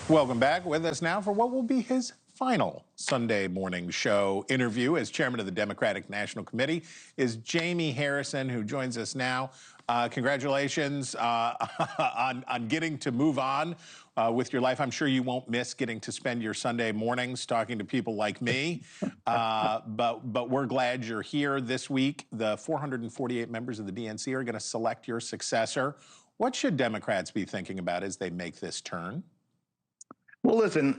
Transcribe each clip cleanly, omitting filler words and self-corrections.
Welcome back. With us now for what will be his final Sunday morning show interview as chairman of the Democratic National Committee is Jaime Harrison, who joins us now. Congratulations on getting to move on with your life. I'm sure you won't miss getting to spend your Sunday mornings talking to people like me, but we're glad you're here this week. The 448 members of the DNC are going to select your successor. What should Democrats be thinking about as they make this turn? Well, listen,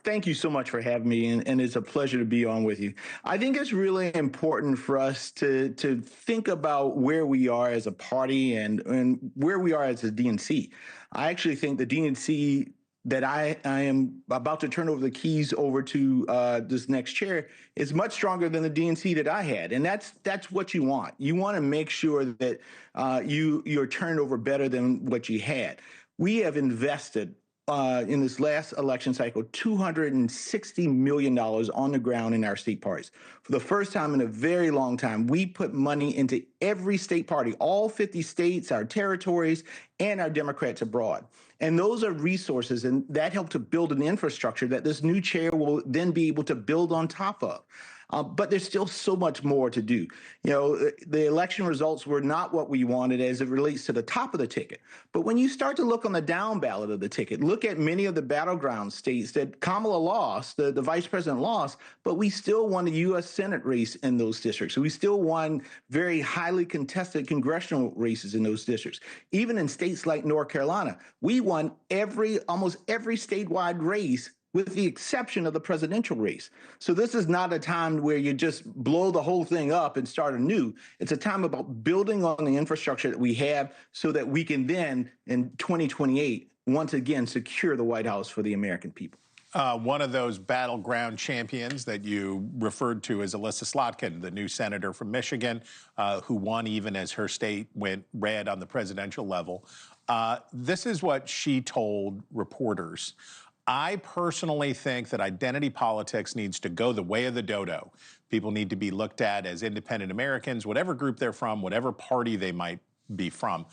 thank you so much for having me, and it's a pleasure to be on with you. I think it's really important for us to think about where we are as a party and where we are as a DNC. I actually think the DNC that I am about to turn over the keys over to this next chair is much stronger than the DNC that I had, and that's what you want. You want to make sure that you're turned over better than what you had. We have invested in this last election cycle, $260 million on the ground in our state parties. For the first time in a very long time, we put money into every state party, all 50 states, our territories, and our Democrats abroad. And those are resources, and that helped to build an infrastructure that this new chair will then be able to build on top of. But there's still so much more to do. You know, the election results were not what we wanted as it relates to the top of the ticket. But when you start to look on the down ballot of the ticket, look at many of the battleground states that Kamala lost, the vice president lost, but we still won the U.S. Senate race in those districts. We still won very highly contested congressional races in those districts. Even in states like North Carolina, we won almost every statewide race with the exception of the presidential race. So this is not a time where you just blow the whole thing up and start anew. It's a time about building on the infrastructure that we have so that we can then, in 2028, once again, secure the White House for the American people. One of those battleground champions that you referred to is Alyssa Slotkin, the new senator from Michigan, who won even as her state went red on the presidential level. This is what she told reporters. I personally think that identity politics needs to go the way of the dodo. People need to be looked at as independent Americans, whatever group they're from, whatever party they might be from.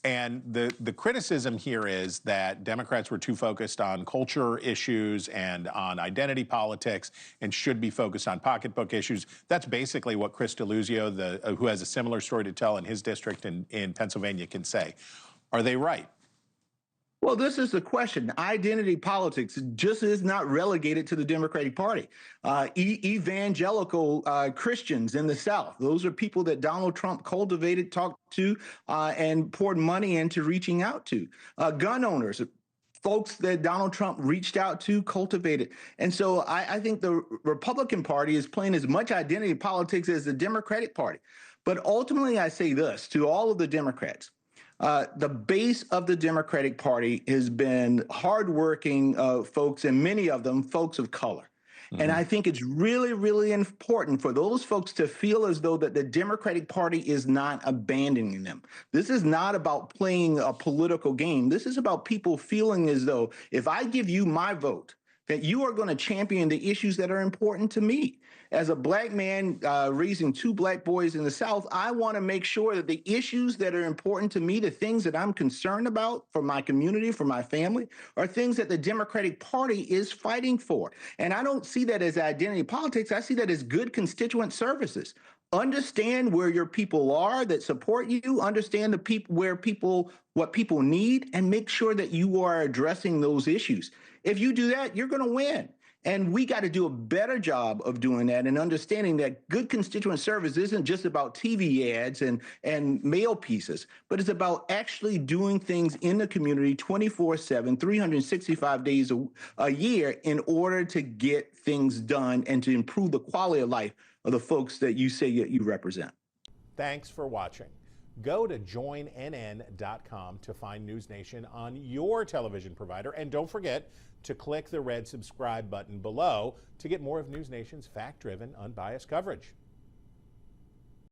And the criticism here is that Democrats were too focused on culture issues and on identity politics and should be focused on pocketbook issues. That's basically what Chris Stirewalt, who has a similar story to tell in his district in Pennsylvania, can say. Are they right? Well, this is the question. Identity politics just is not relegated to the Democratic Party. Evangelical Christians in the South, those are people that Donald Trump cultivated, talked to, and poured money into reaching out to. Gun owners, folks that Donald Trump reached out to, cultivated. And so I think the Republican Party is playing as much identity politics as the Democratic Party. But ultimately, I say this to all of the Democrats. The base of the Democratic Party has been hardworking folks, and many of them folks of color. Mm-hmm. And I think it's really, really important for those folks to feel as though that the Democratic Party is not abandoning them. This is not about playing a political game. This is about people feeling as though if I give you my vote, that you are going to champion the issues that are important to me. As a black man raising two black boys in the South, I want to make sure that the issues that are important to me, the things that I'm concerned about for my community, for my family, are things that the Democratic Party is fighting for. And I don't see that as identity politics. I see that as good constituent services. Understand where your people are that support you, understand what people need, and make sure that you are addressing those issues. If you do that, you're going to win. And we got to do a better job of doing that and understanding that good constituent service isn't just about TV ads and mail pieces, but it's about actually doing things in the community 24/7, 365 days a year in order to get things done and to improve the quality of life of the folks that you say you represent. Thanks for watching. Go to joinnn.com to find NewsNation on your television provider. And don't forget to click the red subscribe button below to get more of NewsNation's fact-driven, unbiased coverage.